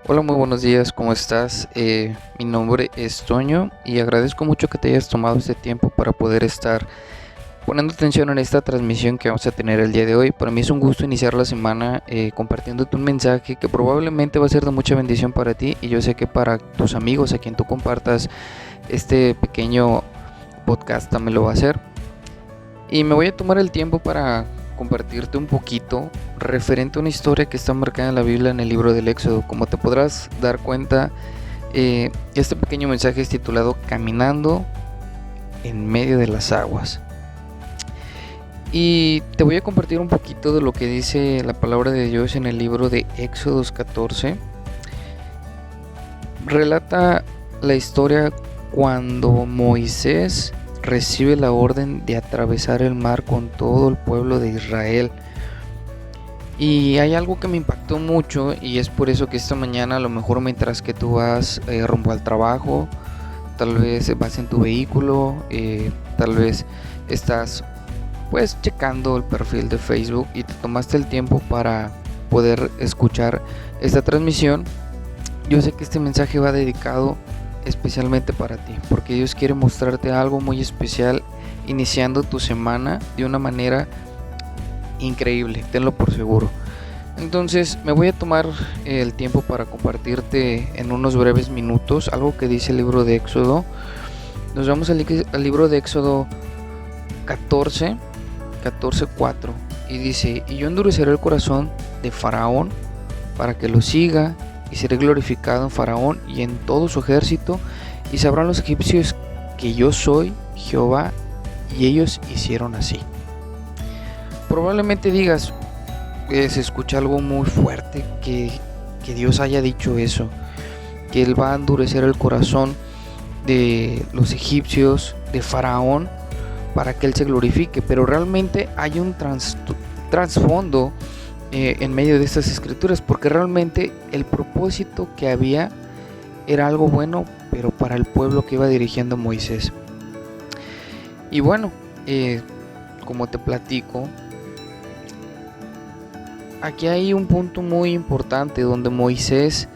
Hola, muy buenos días, ¿cómo estás? Mi nombre es Toño y agradezco mucho que te hayas tomado este tiempo para poder estar poniendo atención en esta transmisión que vamos a tener el día de hoy. Para mí es un gusto iniciar la semana compartiéndote un mensaje que probablemente va a ser de mucha bendición para ti y yo sé que para tus amigos a quien tú compartas este pequeño podcast también lo va a hacer. Y me voy a tomar el tiempo para compartirte un poquito referente a una historia que está marcada en la Biblia en el libro del Éxodo. Como te podrás dar cuenta, este pequeño mensaje es titulado Caminando en medio de las aguas. Y te voy a compartir un poquito de lo que dice la palabra de Dios en el libro de Éxodos 14. Relata la historia cuando Moisés recibe la orden de atravesar el mar con todo el pueblo de Israel. Y hay algo que me impactó mucho y es por eso que esta mañana, a lo mejor mientras que tú vas rumbo al trabajo, tal vez vas en tu vehículo, tal vez estás pues checando el perfil de Facebook y te tomaste el tiempo para poder escuchar esta transmisión. Yo sé que este mensaje va dedicado especialmente para ti, porque Dios quiere mostrarte algo muy especial iniciando tu semana de una manera increíble, tenlo por seguro. Entonces me voy a tomar el tiempo para compartirte en unos breves minutos algo que dice el libro de Éxodo. Nos vamos al libro de Éxodo 14:4 y dice: y yo endureceré el corazón de Faraón para que lo siga, y seré glorificado en Faraón y en todo su ejército, y sabrán los egipcios que yo soy Jehová. Y ellos hicieron así. Probablemente digas, se escucha algo muy fuerte que Dios haya dicho eso, que Él va a endurecer el corazón de los egipcios, de Faraón, para que Él se glorifique. Pero realmente hay un trasfondo en medio de estas escrituras, porque realmente el propósito que había era algo bueno, pero para el pueblo que iba dirigiendo Moisés. Y bueno, como te platico, aquí hay un punto muy importante donde Moisés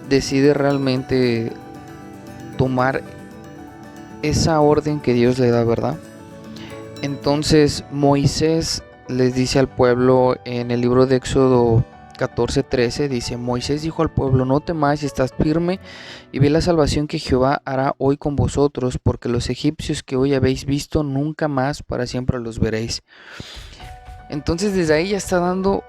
decide realmente tomar esa orden que Dios le da, ¿verdad? Entonces Moisés les dice al pueblo en el libro de Éxodo 14:13, dice: Moisés dijo al pueblo: no temáis, estad firme y ve la salvación que Jehová hará hoy con vosotros, porque los egipcios que hoy habéis visto, nunca más para siempre los veréis. Entonces desde ahí ya está dando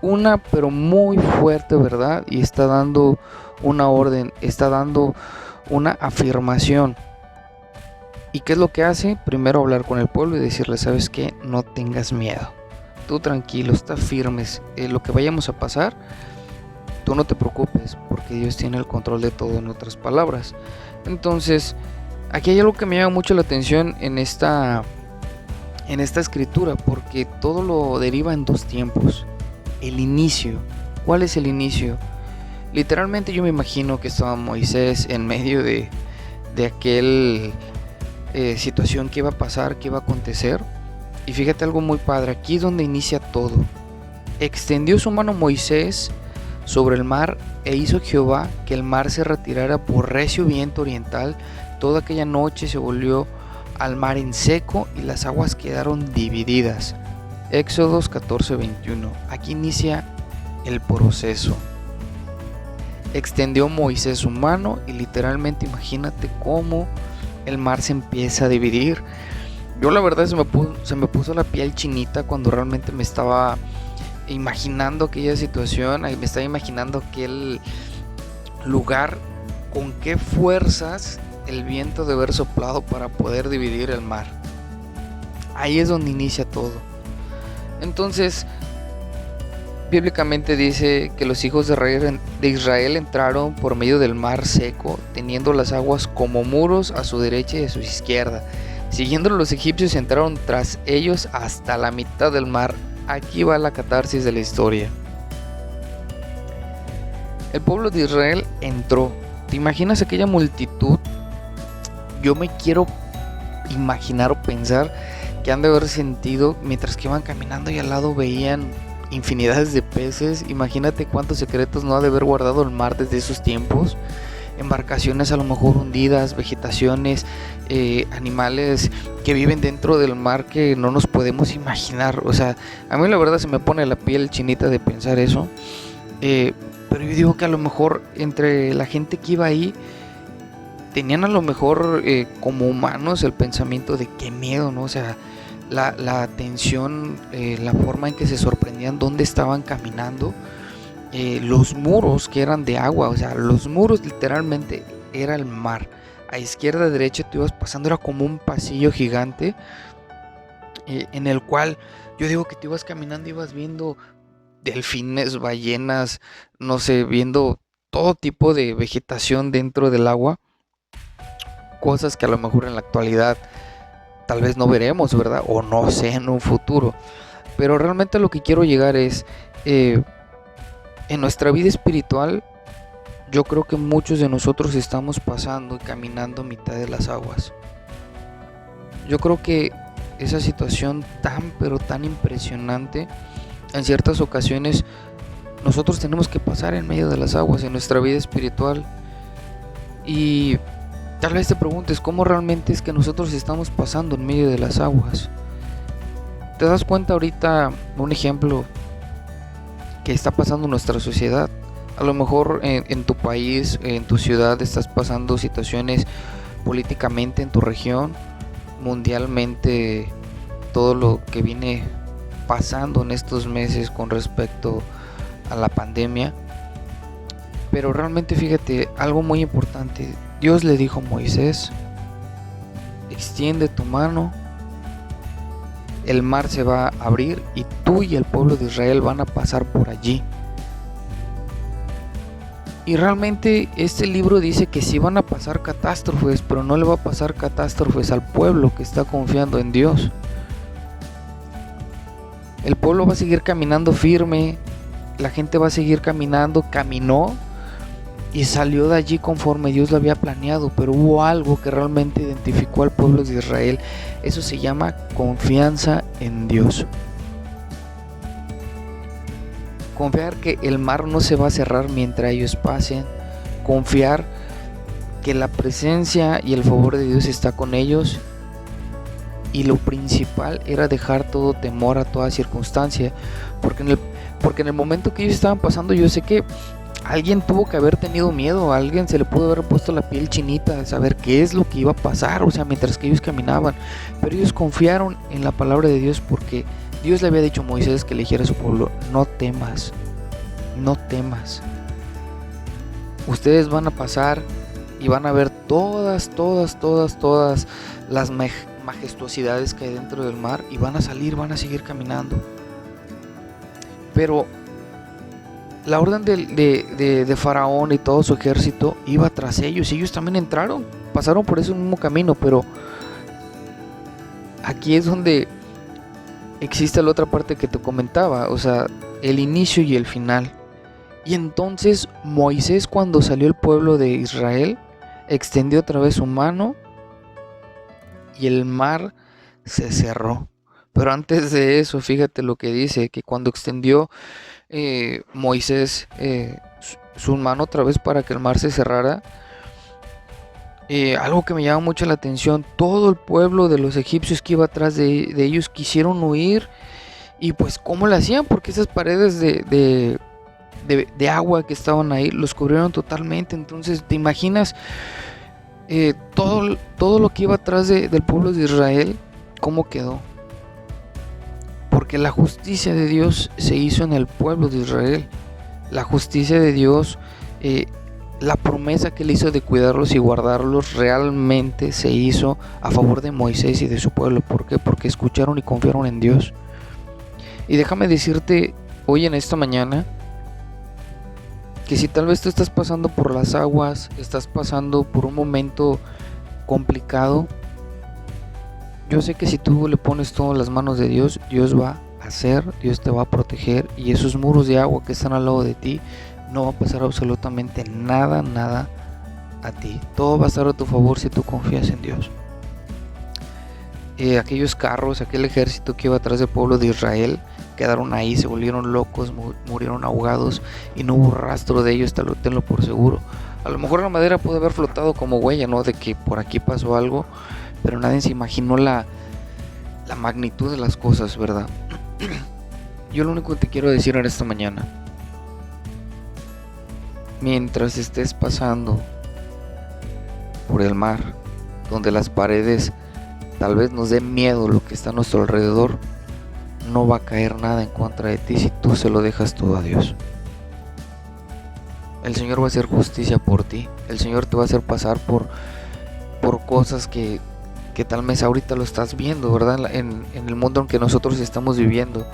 una pero muy fuerte verdad, y está dando una orden, está dando una afirmación. ¿Y qué es lo que hace? Primero hablar con el pueblo y decirle: ¿sabes qué? No tengas miedo, tú tranquilo, está firmes, lo que vayamos a pasar, tú no te preocupes, porque Dios tiene el control de todo, en otras palabras. Entonces, aquí hay algo que me llama mucho la atención en esta escritura, porque todo lo deriva en dos tiempos. El inicio. ¿Cuál es el inicio? Literalmente yo me imagino que estaba Moisés en medio de aquel situación que iba a pasar, que iba a acontecer. Y fíjate algo muy padre, aquí es donde inicia todo. Extendió su mano Moisés sobre el mar, e hizo Jehová que el mar se retirara por recio viento oriental. Toda aquella noche se volvió al mar en seco, y las aguas quedaron divididas. Éxodos 14:21. Aquí inicia el proceso. Extendió Moisés su mano y literalmente imagínate cómo el mar se empieza a dividir. Yo la verdad se me puso la piel chinita cuando realmente me estaba imaginando aquella situación, me estaba imaginando aquel lugar, con qué fuerzas el viento debe haber soplado para poder dividir el mar. Ahí es donde inicia todo. Entonces, bíblicamente dice que los hijos de Israel entraron por medio del mar seco, teniendo las aguas como muros a su derecha y a su izquierda. Siguiendo los egipcios, entraron tras ellos hasta la mitad del mar. Aquí va la catarsis de la historia. El pueblo de Israel entró. ¿Te imaginas aquella multitud? Yo me quiero imaginar o pensar que han de haber sentido mientras que iban caminando y al lado veían infinidades de peces. Imagínate cuántos secretos no ha de haber guardado el mar desde esos tiempos. Embarcaciones a lo mejor hundidas, vegetaciones, animales que viven dentro del mar que no nos podemos imaginar. O sea, a mí la verdad se me pone la piel chinita de pensar eso. Pero yo digo que a lo mejor entre la gente que iba ahí tenían a lo mejor como humanos el pensamiento de qué miedo, ¿no? O sea, la tensión, la forma en que se sorprendían dónde estaban caminando. Los muros que eran de agua, o sea, los muros literalmente era el mar. A izquierda, a derecha tú ibas pasando, era como un pasillo gigante en el cual yo digo que tú ibas caminando, ibas viendo delfines, ballenas, no sé, viendo todo tipo de vegetación dentro del agua, cosas que a lo mejor en la actualidad tal vez no veremos, ¿verdad? O no sé en un futuro. Pero realmente lo que quiero llegar es... en nuestra vida espiritual, yo creo que muchos de nosotros estamos pasando y caminando a mitad de las aguas. Yo creo que esa situación tan pero tan impresionante, en ciertas ocasiones nosotros tenemos que pasar en medio de las aguas en nuestra vida espiritual. Y tal vez te preguntes cómo realmente es que nosotros estamos pasando en medio de las aguas. ¿Te das cuenta ahorita un ejemplo que está pasando en nuestra sociedad? A lo mejor en tu país, en tu ciudad estás pasando situaciones políticamente en tu región, mundialmente, todo lo que viene pasando en estos meses con respecto a la pandemia. Pero realmente fíjate, algo muy importante, Dios le dijo a Moisés: extiende tu mano, el mar se va a abrir y tú y el pueblo de Israel van a pasar por allí. Y realmente este libro dice que sí van a pasar catástrofes, pero no le va a pasar catástrofes al pueblo que está confiando en Dios. El pueblo va a seguir caminando firme, la gente va a seguir caminando, caminó y salió de allí conforme Dios lo había planeado, pero hubo algo que realmente identificó al pueblo de Israel. Eso se llama confianza en Dios. Confiar que el mar no se va a cerrar mientras ellos pasen. Confiar que la presencia y el favor de Dios está con ellos. Y lo principal era dejar todo temor a toda circunstancia. Porque en el momento que ellos estaban pasando, yo sé que alguien tuvo que haber tenido miedo, a alguien se le pudo haber puesto la piel chinita de saber qué es lo que iba a pasar, o sea, mientras que ellos caminaban. Pero ellos confiaron en la palabra de Dios, porque Dios le había dicho a Moisés que le dijera a su pueblo: no temas, no temas. Ustedes van a pasar y van a ver todas las majestuosidades que hay dentro del mar, y van a salir, van a seguir caminando. Pero la orden de Faraón y todo su ejército iba tras ellos, y ellos también entraron, pasaron por ese mismo camino. Pero aquí es donde existe la otra parte que te comentaba, o sea, el inicio y el final. Y entonces Moisés, cuando salió el pueblo de Israel, extendió otra vez su mano y el mar se cerró. Pero antes de eso, fíjate lo que dice, que cuando extendió Moisés su mano otra vez para que el mar se cerrara, algo que me llama mucho la atención: todo el pueblo de los egipcios que iba atrás de ellos quisieron huir. Y pues ¿cómo lo hacían? Porque esas paredes de agua que estaban ahí los cubrieron totalmente. Entonces te imaginas todo lo que iba atrás del pueblo de Israel, cómo quedó. Porque la justicia de Dios se hizo en el pueblo de Israel. La justicia de Dios, la promesa que él hizo de cuidarlos y guardarlos, realmente se hizo a favor de Moisés y de su pueblo. ¿Por qué? Porque escucharon y confiaron en Dios. Y déjame decirte hoy en esta mañana que si tal vez tú estás pasando por las aguas, estás pasando por un momento complicado, yo sé que si tú le pones todo en las manos de Dios, Dios va a hacer, Dios te va a proteger, y esos muros de agua que están al lado de ti, no va a pasar absolutamente nada a ti. Todo va a estar a tu favor si tú confías en Dios. Aquellos carros, aquel ejército que iba atrás del pueblo de Israel, quedaron ahí, se volvieron locos, murieron ahogados y no hubo rastro de ellos, tenlo por seguro. A lo mejor la madera pudo haber flotado como huella, ¿no? De que por aquí pasó algo, pero nadie se imaginó la magnitud de las cosas, ¿verdad? Yo lo único que te quiero decir en esta mañana, mientras estés pasando por el mar, donde las paredes tal vez nos den miedo lo que está a nuestro alrededor, no va a caer nada en contra de ti si tú se lo dejas todo a Dios. El Señor va a hacer justicia por ti. El Señor te va a hacer pasar por cosas que tal vez ahorita lo estás viendo, ¿verdad? En el mundo en que nosotros estamos viviendo.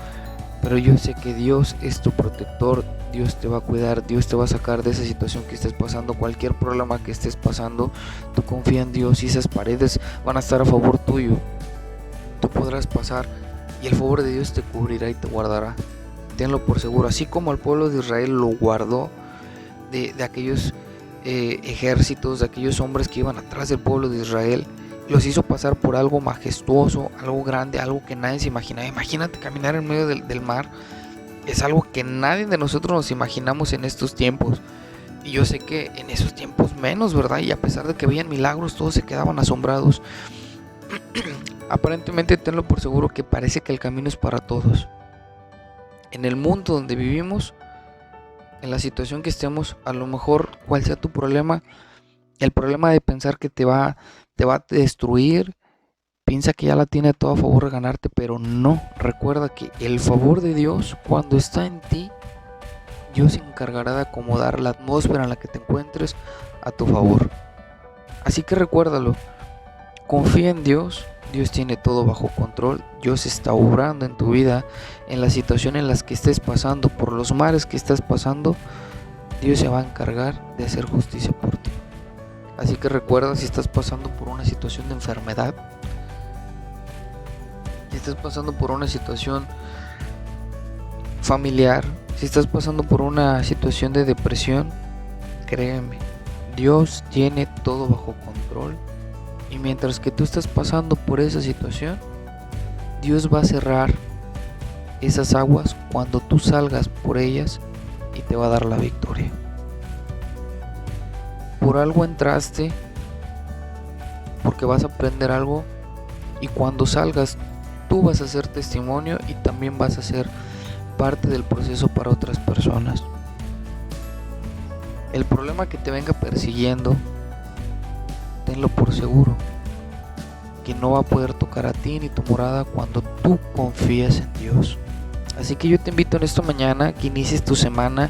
Pero yo sé que Dios es tu protector. Dios te va a cuidar. Dios te va a sacar de esa situación que estés pasando. Cualquier problema que estés pasando, tú confía en Dios y esas paredes van a estar a favor tuyo. Tú podrás pasar y el favor de Dios te cubrirá y te guardará. Tenlo por seguro. Así como al pueblo de Israel lo guardó de aquellos ejércitos, de aquellos hombres que iban atrás del pueblo de Israel, los hizo pasar por algo majestuoso, algo grande, algo que nadie se imaginaba. Imagínate caminar en medio del mar. Es algo que nadie de nosotros nos imaginamos en estos tiempos. Y yo sé que en esos tiempos menos, ¿verdad? Y a pesar de que veían milagros, todos se quedaban asombrados. Aparentemente tenlo por seguro que parece que el camino es para todos. En el mundo donde vivimos, en la situación que estemos, a lo mejor cuál sea tu problema, el problema de pensar que te va a destruir, piensa que ya la tiene todo a favor de ganarte, pero no. Recuerda que el favor de Dios, cuando está en ti, Dios se encargará de acomodar la atmósfera en la que te encuentres a tu favor. Así que recuérdalo, confía en Dios. Dios tiene todo bajo control. Dios está obrando en tu vida, en la situación en las que estés pasando, por los mares que estás pasando. Dios se va a encargar de hacer justicia por ti. Así que recuerda, si estás pasando por una situación de enfermedad, si estás pasando por una situación familiar, si estás pasando por una situación de depresión, créeme, Dios tiene todo bajo control. Y mientras que tú estás pasando por esa situación, Dios va a cerrar esas aguas cuando tú salgas por ellas y te va a dar la victoria. Por algo entraste, porque vas a aprender algo, y cuando salgas tú vas a ser testimonio y también vas a ser parte del proceso para otras personas. El problema que te venga persiguiendo, tenlo por seguro, que no va a poder tocar a ti ni tu morada cuando tú confíes en Dios. Así que yo te invito en esta mañana que inicies tu semana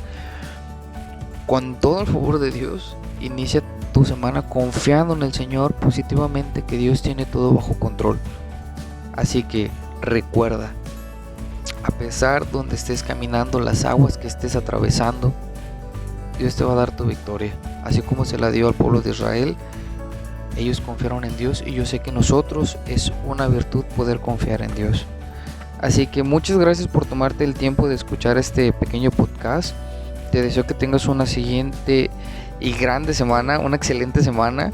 con todo el favor de Dios. Inicia tu semana confiando en el Señor positivamente, que Dios tiene todo bajo control. Así que recuerda, a pesar donde estés caminando, las aguas que estés atravesando, Dios te va a dar tu victoria, así como se la dio al pueblo de Israel. Ellos confiaron en Dios y yo sé que nosotros es una virtud poder confiar en Dios. Así que muchas gracias por tomarte el tiempo de escuchar este pequeño podcast. Te deseo que tengas una siguiente y grande semana, una excelente semana.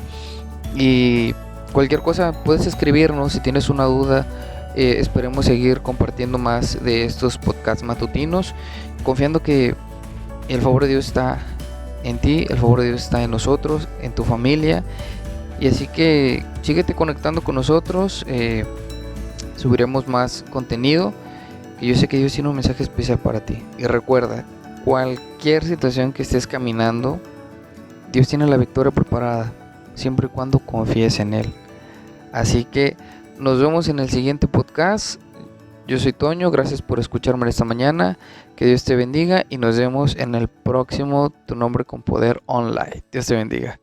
Y cualquier cosa puedes escribirnos si tienes una duda. Esperemos seguir compartiendo más de estos podcasts matutinos, confiando que el favor de Dios está en ti, el favor de Dios está en nosotros, en tu familia. Y así que síguete conectando con nosotros, subiremos más contenido, y yo sé que Dios tiene un mensaje especial para ti. Y recuerda, cualquier situación que estés caminando, Dios tiene la victoria preparada, siempre y cuando confíes en Él. Así que nos vemos en el siguiente podcast. Yo soy Toño, gracias por escucharme esta mañana, que Dios te bendiga y nos vemos en el próximo Tu Nombre con Poder Online. Dios te bendiga.